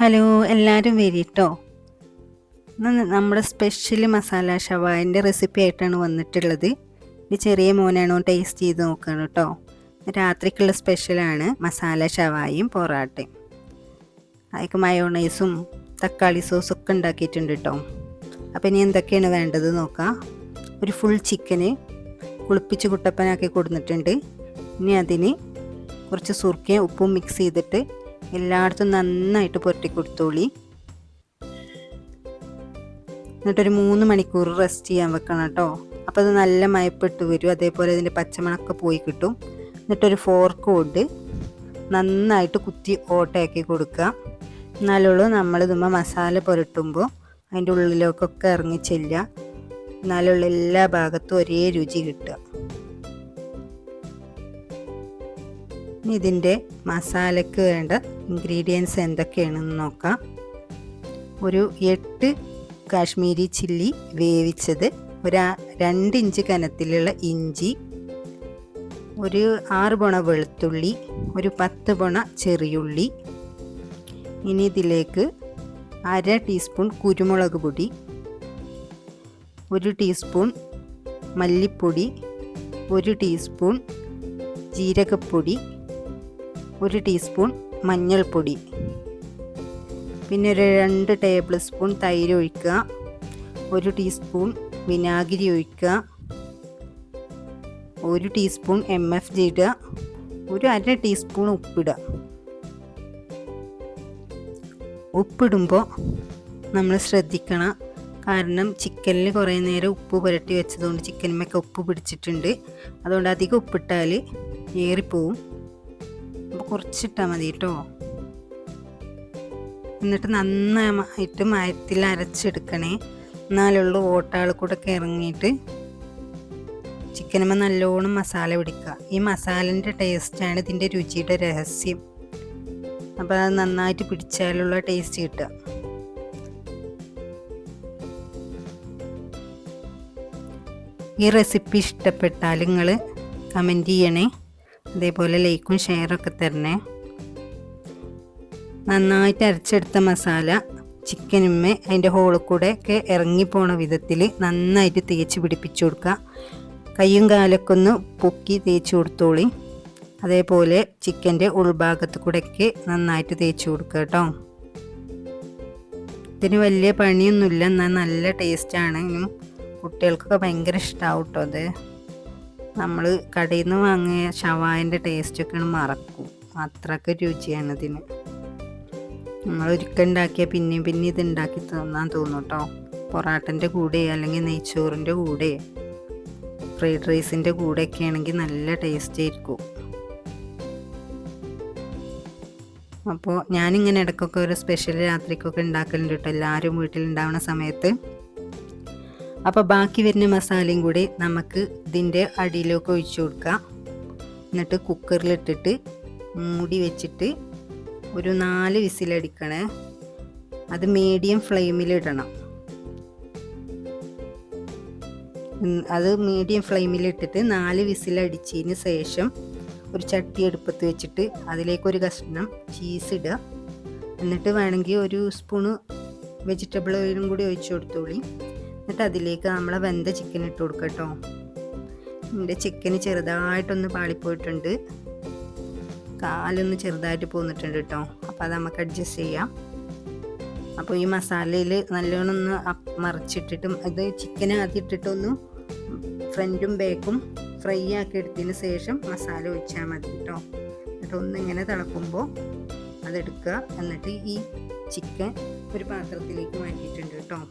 Hello, എല്ലാവരും വരിട്ടോ. ഇന്ന് നമ്മുടെ സ്പെഷ്യൽ മസാല ഷവായിൻ്റെ റെസിപ്പി ആയിട്ടാണ് വന്നിട്ടുള്ളത്. ഇത് ചെറിയ മോനാണോ ടേസ്റ്റ് ചെയ്ത് നോക്കണം കേട്ടോ. രാത്രിക്കുള്ള സ്പെഷ്യലാണ് മസാല ഷവായും പൊറാട്ടയും. അതിലേക്ക് മയോണൈസും തക്കാളി സോസും ഒക്കെ ഉണ്ടാക്കിയിട്ടുണ്ട് കേട്ടോ. അപ്പോൾ ഇനി എന്തൊക്കെയാണ് വേണ്ടത് നോക്കാം. ഒരു ഫുൾ ചിക്കന് കുളിപ്പിച്ച് കുട്ടപ്പനാക്കി കൊടുത്തിട്ടുണ്ട്. ഇനി അതിന് കുറച്ച് സുർക്കയും ഉപ്പും മിക്സ് ചെയ്തിട്ട് എല്ലായിടത്തും നന്നായിട്ട് പുരട്ടി കൊടുത്തോളി. എന്നിട്ടൊരു 3 മണിക്കൂർ റെസ്റ്റ് ചെയ്യാൻ വെക്കണം കേട്ടോ. അപ്പോൾ അത് നല്ല മയപ്പെട്ട് വരും. അതേപോലെ അതിൻ്റെ പച്ചമണമൊക്കെ പോയി കിട്ടും. എന്നിട്ടൊരു ഫോർക്ക് കൊണ്ട് നന്നായിട്ട് കുത്തി ഓട്ടയാക്കി കൊടുക്കുക. എന്നാലുള്ളൂ നമ്മളിതുമ്പോൾ മസാല പുരട്ടുമ്പോൾ അതിൻ്റെ ഉള്ളിലേക്കൊക്കെ ഇറങ്ങി ചെല്ലുക. എന്നാലുള്ള എല്ലാ ഭാഗത്തും ഒരേ രുചി കിട്ടുക. ഇതിൻ്റെ മസാലയ്ക്ക് വേണ്ട ഇൻഗ്രീഡിയൻസ് എന്തൊക്കെയാണെന്ന് നോക്കാം. ഒരു 8 കാശ്മീരി ചില്ലി വേവിച്ചത്, ഒരു 2 ഇഞ്ച് കനത്തിലുള്ള ഇഞ്ചി, ഒരു 6 പൊണ വെളുത്തുള്ളി, ഒരു 10 പൊണ ചെറിയുള്ളി. ഇനി ഇതിലേക്ക് 1/2 ടീസ്പൂൺ കുരുമുളക് പൊടി, 1 ടീസ്പൂൺ മല്ലിപ്പൊടി, 1 ടീസ്പൂൺ ജീരകപ്പൊടി, 1 ടീസ്പൂൺ മഞ്ഞൾപ്പൊടി, പിന്നെ ഒരു 2 ടേബിൾ സ്പൂൺ തൈര് ഒഴിക്കുക, 1 ടീസ്പൂൺ വിനാഗിരി ഒഴിക്കുക, 1 ടീസ്പൂൺ MFG ഇടുക, ഒരു 1/2 ടീസ്പൂൺ ഉപ്പിടുക. ഉപ്പിടുമ്പോൾ നമ്മൾ ശ്രദ്ധിക്കണം. കാരണം ചിക്കനിൽ കുറേ നേരം ഉപ്പ് പുരട്ടി വെച്ചതുകൊണ്ട് ചിക്കനുമൊക്കെ ഉപ്പ് പിടിച്ചിട്ടുണ്ട്. അതുകൊണ്ട് അധികം ഉപ്പിട്ടാൽ ഏറിപ്പോവും. അപ്പോൾ കുറച്ചിട്ടാൽ മതി കേട്ടോ. എന്നിട്ട് നന്നായിട്ട് മയത്തിൽ അരച്ചെടുക്കണേ. എന്നാലുള്ള ഓട്ടാൾ കൂടെ ഒക്കെ ഇറങ്ങിയിട്ട് ചിക്കനുമ്പോൾ നല്ലോണം മസാല പിടിക്കുക. ഈ മസാലൻ്റെ ടേസ്റ്റാണ് ഇതിൻ്റെ രുചിയുടെ രഹസ്യം. അപ്പോൾ അത് നന്നായിട്ട് പിടിച്ചാലുള്ള ടേസ്റ്റ് കിട്ടുക. ഈ റെസിപ്പി ഇഷ്ടപ്പെട്ടാൽ നിങ്ങൾ കമൻറ്റ് ചെയ്യണേ. അതേപോലെ ലൈക്കും ഷെയറൊക്കെ തരണേ. നന്നായിട്ട് അരച്ചെടുത്ത മസാല ചിക്കനുമ്മേ അതിൻ്റെ ഹോളിൽ കൂടെ ഒക്കെ ഇറങ്ങിപ്പോണ വിധത്തിൽ നന്നായിട്ട് തേച്ച് പിടിപ്പിച്ചു കൊടുക്കുക. കയ്യും കാലൊക്കെ ഒന്ന് പൊക്കി തേച്ച് കൊടുത്തോളി. അതേപോലെ ചിക്കൻ്റെ ഉൾഭാഗത്ത് കൂടെയൊക്കെ നന്നായിട്ട് തേച്ച് കൊടുക്കുക കേട്ടോ. ഇതിന് വലിയ പണിയൊന്നുമില്ല, എന്നാൽ നല്ല ടേസ്റ്റാണ്. കുട്ടികൾക്കൊക്കെ ഭയങ്കര ഇഷ്ടമാവും കേട്ടോ. അത് നമ്മൾ കടയിൽ നിന്ന് വാങ്ങിയ ഷവായിൻ്റെ ടേസ്റ്റൊക്കെ മറക്കും. അത്രയ്ക്ക് രുചിയാണ് ഇതിന്. നമ്മൾ ഒരിക്കൽ ഉണ്ടാക്കിയാൽ പിന്നെയും ഇത് ഉണ്ടാക്കി തിന്നാൻ തോന്നും കേട്ടോ. പൊറാട്ടൻ്റെ കൂടെ അല്ലെങ്കിൽ നെയ്ച്ചോറിൻ്റെ കൂടെ ഫ്രൈഡ് റൈസിൻ്റെ കൂടെയൊക്കെ ആണെങ്കിൽ നല്ല ടേസ്റ്റ് ആയിരിക്കും. അപ്പോൾ ഞാനിങ്ങനെ ഇടയ്ക്കൊക്കെ ഒരു സ്പെഷ്യൽ രാത്രിക്കൊക്കെ ഉണ്ടാക്കലുണ്ട് കേട്ടോ, എല്ലാവരും വീട്ടിലുണ്ടാവുന്ന സമയത്ത്. അപ്പോൾ ബാക്കി വരുന്ന മസാലയും കൂടി നമുക്ക് ഇതിൻ്റെ അടിയിലൊക്കെ ഒഴിച്ചു കൊടുക്കാം. എന്നിട്ട് കുക്കറിലിട്ടിട്ട് മൂടി വെച്ചിട്ട് ഒരു 4 വിസിലടിക്കണേ. അത് മീഡിയം ഫ്ലെയിമിലിടണം. അത് മീഡിയം ഫ്ലെയിമിലിട്ടിട്ട് 4 വിസിലടിച്ചതിന് ശേഷം ഒരു ചട്ടി അടുപ്പത്ത് വെച്ചിട്ട് അതിലേക്കൊരു കഷ്ണം ചീസ് ഇടുക. എന്നിട്ട് വേണമെങ്കിൽ ഒരു സ്പൂണ് വെജിറ്റബിൾ ഓയിലും കൂടി ഒഴിച്ചു കൊടുത്തോളി. എന്നിട്ട് അതിലേക്ക് നമ്മൾ വെന്ത ചിക്കൻ ഇട്ട് കൊടുക്കുക കേട്ടോ. എൻ്റെ ചിക്കന് ചെറുതായിട്ടൊന്ന് പാളിപ്പോയിട്ടുണ്ട്, കാലൊന്ന് ചെറുതായിട്ട് പോന്നിട്ടുണ്ട് കേട്ടോ. അപ്പോൾ അത് നമുക്ക് അഡ്ജസ്റ്റ് ചെയ്യാം. അപ്പോൾ ഈ മസാലയിൽ നല്ലോണം ഒന്ന് മറിച്ചിട്ടിട്ടും ഇത് ചിക്കൻ ആദ്യം ഇട്ടിട്ടൊന്ന് ഫ്രണ്ടും ബാക്കും ഫ്രൈ ആക്കി എടുത്തതിന് ശേഷം മസാല ഒഴിച്ചാൽ മതി കേട്ടോ. എന്നിട്ട് ഒന്നിങ്ങനെ തിളക്കുമ്പോൾ അതെടുക്കുക. എന്നിട്ട് ഈ ചിക്കൻ ഒരു പാത്രത്തിലേക്ക് മാറ്റിയിട്ടുണ്ട് കേട്ടോ.